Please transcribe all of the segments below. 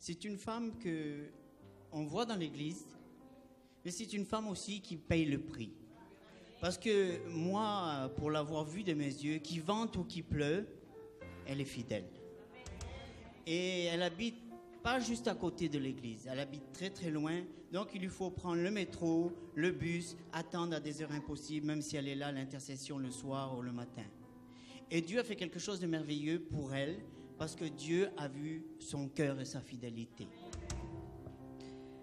c'est une femme qu'on voit dans l'église, mais c'est une femme aussi qui paye le prix. Parce que moi, pour l'avoir vue de mes yeux, qu'il vente ou qu'il pleuve, elle est fidèle. Et elle habite pas juste à côté de l'église, elle habite très très loin, donc il lui faut prendre le métro, le bus, attendre à des heures impossibles, même si elle est là à l'intercession le soir ou le matin. Et Dieu a fait quelque chose de merveilleux pour elle, parce que Dieu a vu son cœur et sa fidélité.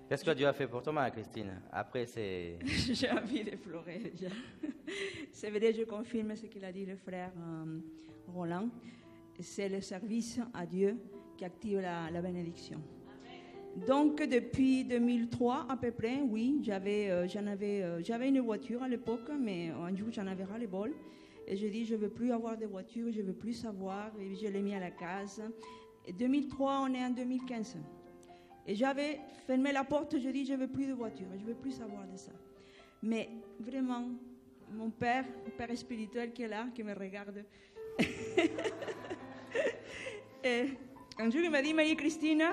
Qu'est-ce que Dieu a fait pour toi, Marie-Christine? Après, c'est... J'ai envie de pleurer déjà. C'est vrai, je confirme ce qu'il a dit le frère Roland. C'est le service à Dieu qui active la bénédiction. Donc, depuis 2003 à peu près, oui, j'avais une voiture à l'époque, mais un jour j'en avais ras-le-bol. Et j'ai dit, je ne veux plus avoir de voiture, je ne veux plus savoir. Et je l'ai mis à la case. Et 2003, on est en 2015. Et j'avais fermé la porte, je dis, je ne veux plus de voiture, je ne veux plus savoir de ça. Mais vraiment, mon père spirituel qui est là, qui me regarde, et un jour il m'a dit, Marie-Christine,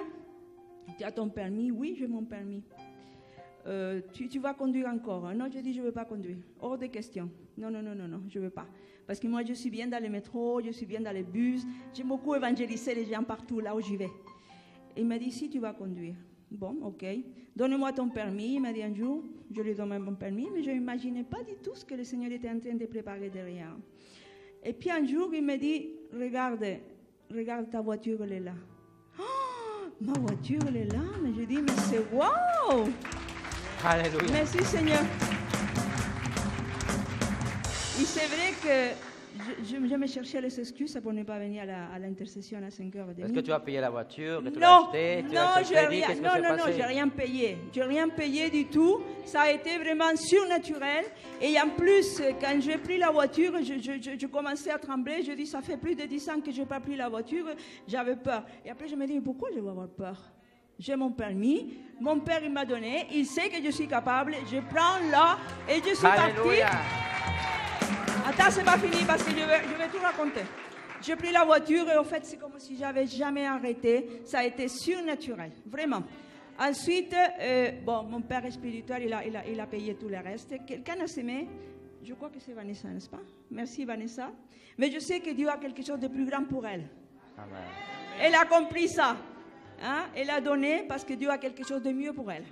tu as ton permis? Oui, j'ai mon permis. Tu vas conduire encore? Non, je dis, je ne veux pas conduire. Hors de question. Non, je ne veux pas. Parce que moi, je suis bien dans les métros, je suis bien dans les bus. J'ai beaucoup évangélisé les gens partout, là où j'y vais. Il m'a dit, si tu vas conduire. Bon, ok. Donne-moi ton permis. Il m'a dit un jour, je lui donne mon permis, mais je n'imaginais pas du tout ce que le Seigneur était en train de préparer derrière. Et puis un jour, il m'a dit, regarde ta voiture, elle est là. Oh, ma voiture, elle est là. Mais je dis, mais c'est wow! Alléluia. Merci Seigneur. Et c'est vrai que je me cherchais les excuses pour ne pas venir à l'intercession à 5h30. Est-ce que tu as payé la voiture? Que tu Non, l'as achetée? Tu non, as acheté le crédit? Qu'est-ce que s'est passé? j'ai rien payé. J'ai rien payé du tout. Ça a été vraiment surnaturel. Et en plus, quand j'ai pris la voiture, je commençais à trembler. Je dis, ça fait plus de 10 ans que je n'ai pas pris la voiture. J'avais peur. Et après, je me dis, mais pourquoi je vais avoir peur? J'ai mon permis. Mon père, il m'a donné. Il sait que je suis capable. Je prends là et je suis partie. Attends, c'est pas fini parce que je vais tout raconter. J'ai pris la voiture et en fait, c'est comme si j'avais jamais arrêté. Ça a été surnaturel, vraiment. Ensuite, mon père spirituel, il a payé tout le reste. Quelqu'un a semé, je crois que c'est Vanessa, n'est-ce pas? Merci Vanessa. Mais je sais que Dieu a quelque chose de plus grand pour elle. Amen. Elle a compris ça. Hein? Elle a donné parce que Dieu a quelque chose de mieux pour elle.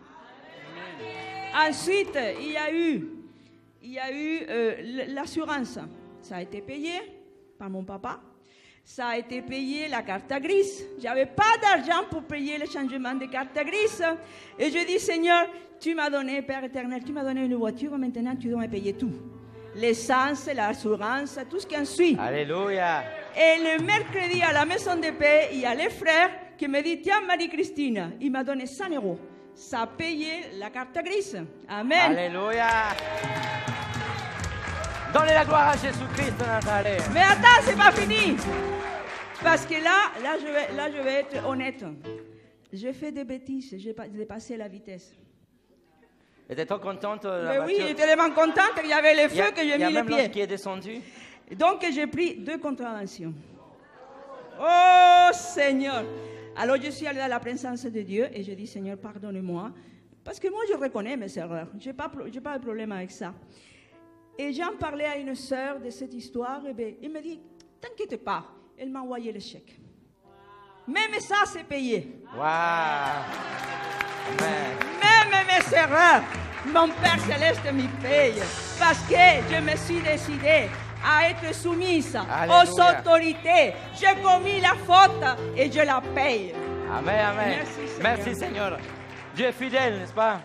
Amen. Ensuite, il y a eu l'assurance. Ça a été payé par mon papa. Ça a été payé la carte grise. Je n'avais pas d'argent pour payer le changement de carte grise. Et je dis, Seigneur, tu m'as donné, Père éternel, tu m'as donné une voiture, maintenant tu dois me payer tout. L'essence, l'assurance, tout ce qui en suit. Alléluia. Et le mercredi, à la maison de paix, il y a les frères qui me disent, tiens, Marie-Christine, il m'a donné 100 €. Ça a payé la carte grise. Amen. Alléluia. Donnez la gloire à Jésus-Christ, Nathalie. Mais attends, c'est pas fini. Parce que là, je vais être honnête. J'ai fait des bêtises. J'ai dépassé la vitesse. Et tu es trop contente de la Mais voiture? oui, j'étais tellement contente qu'il y avait les feux que j'ai mis les Il y a même pieds. l'autre qui est descendu. Donc, j'ai pris 2 contraventions. Oh, Seigneur. Alors, je suis allée à la présence de Dieu et j'ai dit, Seigneur, pardonne-moi. Parce que moi, je reconnais mes erreurs. Je n'ai pas de problème avec ça. Et j'en parlais à une sœur de cette histoire. Et bien, il me dit, t'inquiète pas. Elle m'a envoyé le chèque. Même ça, c'est payé. Wow. Amen. Même mes erreurs, mon Père Céleste me paye. Parce que je me suis décidée à être soumise aux autorités. J'ai commis la faute et je la paye. Amen, amen. Merci, Seigneur. Merci, Seigneur. Dieu est fidèle, n'est-ce pas?